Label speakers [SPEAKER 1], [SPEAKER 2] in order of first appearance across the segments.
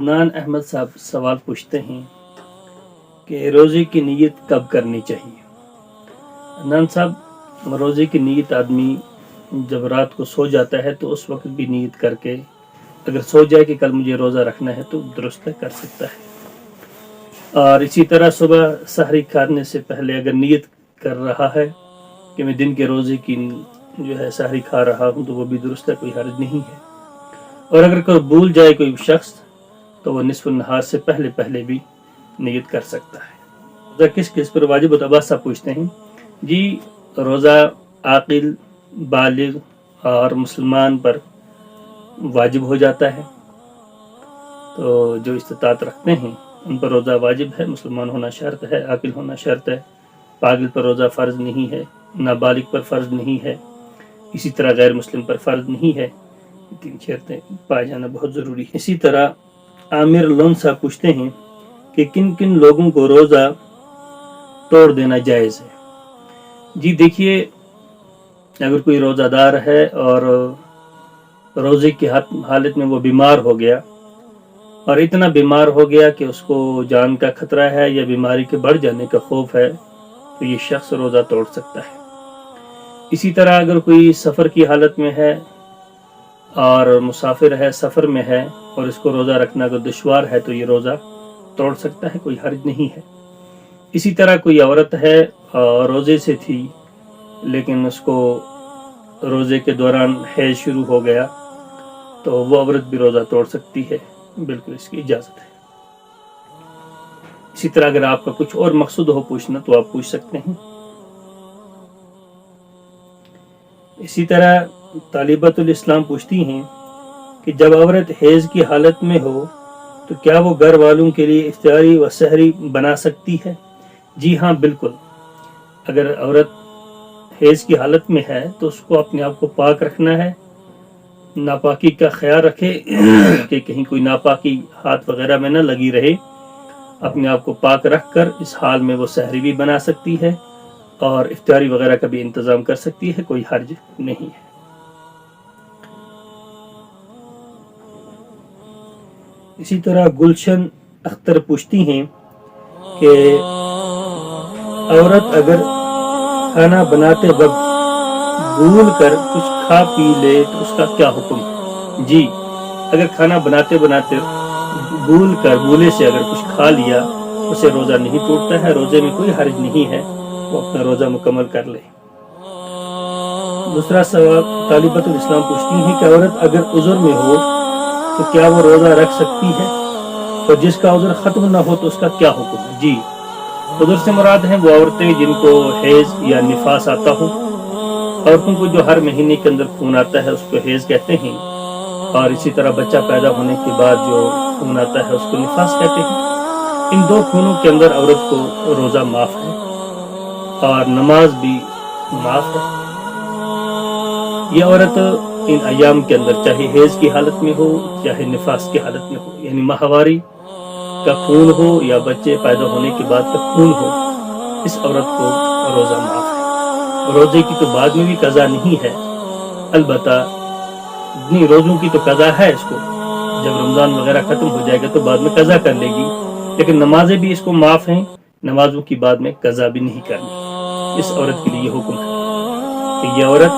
[SPEAKER 1] عدنان احمد صاحب سوال پوچھتے ہیں کہ روزے کی نیت کب کرنی چاہیے۔ عدنان صاحب، روزے کی نیت آدمی جب رات کو سو جاتا ہے تو اس وقت بھی نیت کر کے اگر سو جائے کہ کل مجھے روزہ رکھنا ہے تو درست کر سکتا ہے، اور اسی طرح صبح سحری کھانے سے پہلے اگر نیت کر رہا ہے کہ میں دن کے روزے کی سحری کھا رہا ہوں تو وہ بھی درست ہے، کوئی حرج نہیں ہے۔ اور اگر کوئی بھول جائے کوئی شخص تو وہ نصف النہار سے پہلے بھی نیت کر سکتا ہے۔ روزہ کس کس پر واجب ہوتا ہے؟ عباس صاحب پوچھتے ہیں جی، روزہ عاقل، بالغ اور مسلمان پر واجب ہو جاتا ہے، تو جو استطاعت رکھتے ہیں ان پر روزہ واجب ہے۔ مسلمان ہونا شرط ہے، عاقل ہونا شرط ہے، پاگل پر روزہ فرض نہیں ہے، نابالغ پر فرض نہیں ہے، اسی طرح غیر مسلم پر فرض نہیں ہے۔ تین شرطیں پائے جانا بہت ضروری ہے۔ اسی طرح عامر لون صاحب پوچھتے ہیں کہ کن کن لوگوں کو روزہ توڑ دینا جائز ہے۔ جی دیکھیے، اگر کوئی روزہ دار ہے اور روزے کی حالت میں وہ بیمار ہو گیا اور اتنا بیمار ہو گیا کہ اس کو جان کا خطرہ ہے یا بیماری کے بڑھ جانے کا خوف ہے تو یہ شخص روزہ توڑ سکتا ہے۔ اسی طرح اگر کوئی سفر کی حالت میں ہے اور مسافر ہے، سفر میں ہے اور اس کو روزہ رکھنا اگر دشوار ہے تو یہ روزہ توڑ سکتا ہے، کوئی حرج نہیں ہے۔ اسی طرح کوئی عورت ہے اور روزے سے تھی لیکن اس کو روزے کے دوران حیض شروع ہو گیا تو وہ عورت بھی روزہ توڑ سکتی ہے، بالکل اس کی اجازت ہے۔ اسی طرح اگر آپ کا کچھ اور مقصود ہو پوچھنا تو آپ پوچھ سکتے ہیں۔ اسی طرح طالبۃ الاسلام پوچھتی ہیں کہ جب عورت حیض کی حالت میں ہو تو کیا وہ گھر والوں کے لیے افطاری و سحری بنا سکتی ہے؟ جی ہاں، بالکل۔ اگر عورت حیض کی حالت میں ہے تو اس کو اپنے آپ کو پاک رکھنا ہے، ناپاکی کا خیال رکھے کہ کہیں کوئی ناپاکی ہاتھ وغیرہ میں نہ لگی رہے، اپنے آپ کو پاک رکھ کر اس حال میں وہ سحری بھی بنا سکتی ہے اور افطاری وغیرہ کا بھی انتظام کر سکتی ہے، کوئی حرج نہیں ہے۔ اسی طرح گلشن اختر پوچھتی ہیں کہ عورت اگر کھانا بناتے وقت بھول کر کچھ کھا پی لے تو اس کا کیا حکم ہے؟ جی، اگر کھانا بناتے بھولے سے اگر کچھ کھا لیا اسے روزہ نہیں ٹوٹتا ہے، روزے میں کوئی حرج نہیں ہے، وہ اپنا روزہ مکمل کر لے۔ دوسرا سوال طالبۃ الاسلام پوچھتی ہیں کہ عورت اگر عذر میں ہو تو کیا وہ روزہ رکھ سکتی ہے، اور جس کا عذر ختم نہ ہو تو اس کا کیا حکم ہے؟ جی، عذر سے مراد ہیں وہ عورتیں جن کو حیض یا نفاس آتا ہو۔ عورتوں کو جو ہر مہینے کے اندر خون آتا ہے اس کو حیض کہتے ہیں، اور اسی طرح بچہ پیدا ہونے کے بعد جو خون آتا ہے اس کو نفاس کہتے ہیں۔ ان دو خونوں کے اندر عورت کو روزہ معاف ہے اور نماز بھی معاف ہے۔ یہ عورت ان ایام کے اندر چاہے حیض کی حالت میں ہو چاہے نفاس کی حالت میں ہو، یعنی ماہواری کا خون ہو یا بچے پیدا ہونے کے بعد کا خون ہو، اس عورت کو روزہ معاف ہے۔ روزے کی تو بعد میں بھی قضا نہیں ہے، البتہ نہیں، روزوں کی تو قضا ہے اس کو، جب رمضان وغیرہ ختم ہو جائے گا تو بعد میں قضا کر لے گی، لیکن نمازیں بھی اس کو معاف ہیں، نمازوں کی بعد میں قضا بھی نہیں کرنی۔ اس عورت کے لیے یہ حکم ہے کہ یہ عورت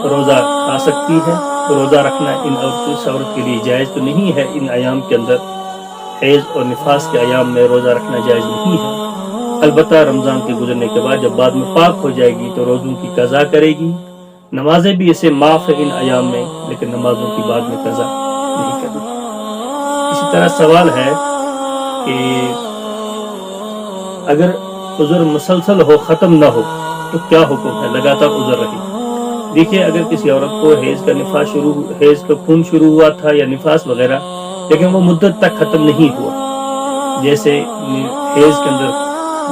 [SPEAKER 1] روزہ کھا سکتی ہے، روزہ رکھنا اس عورت کے لیے جائز تو نہیں ہے۔ ان ایام کے اندر حیض اور نفاس کے ایام میں روزہ رکھنا جائز نہیں ہے، البتہ رمضان کے گزرنے کے بعد جب بعد میں پاک ہو جائے گی تو روزوں کی قضا کرے گی۔ نمازیں بھی اسے معاف ہے ان ایام میں، لیکن نمازوں کی بعد میں قضا نہیں کرنی۔ اسی طرح سوال ہے کہ اگر عذر مسلسل ہو، ختم نہ ہو تو کیا حکم ہے، لگاتار عذر رہے؟ دیکھیے، اگر کسی عورت کو حیض کا خون شروع ہوا تھا یا نفاس وغیرہ، لیکن وہ مدت تک ختم نہیں ہوا، جیسے حیض کے اندر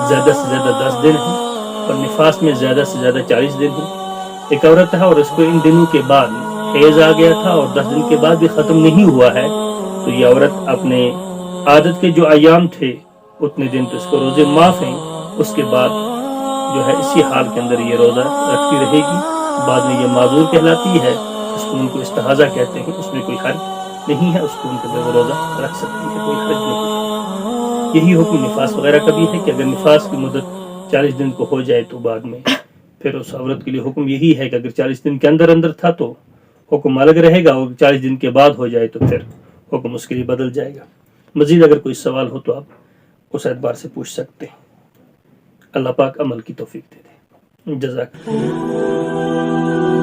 [SPEAKER 1] زیادہ سے زیادہ 10 دن ہیں اور نفاس میں زیادہ سے زیادہ 40 دن ہیں، ایک عورت ہے اور اس کو ان دنوں کے بعد حیض آ گیا تھا اور 10 دن کے بعد بھی ختم نہیں ہوا ہے، تو یہ عورت اپنے عادت کے جو ایام تھے اتنے دن تو اس کو روزے معاف ہیں، اس کے بعد جو ہے اسی حال کے اندر یہ روزہ رکھتی رہے گی، بعد میں یہ معذور کہلاتی ہے، اس کو ان کو استحاضہ کہتے ہیں، اس میں کوئی حرج نہیں ہے اس کو ان کے وہ روزہ رکھ سکتی ہے، کوئی حرج نہیں۔ یہی حکم نفاس وغیرہ کا بھی ہے کہ اگر نفاس کی مدت 40 دن کو ہو جائے تو بعد میں پھر اس عورت کے لیے حکم یہی ہے کہ اگر 40 دن کے اندر اندر تھا تو حکم الگ رہے گا، اور 40 دن کے بعد ہو جائے تو پھر حکم اس کے لیے بدل جائے گا۔ مزید اگر کوئی سوال ہو تو آپ اس اعتبار سے پوچھ سکتے ہیں۔ اللہ پاک عمل کی توفیق دے دے۔ جزاک اللہ۔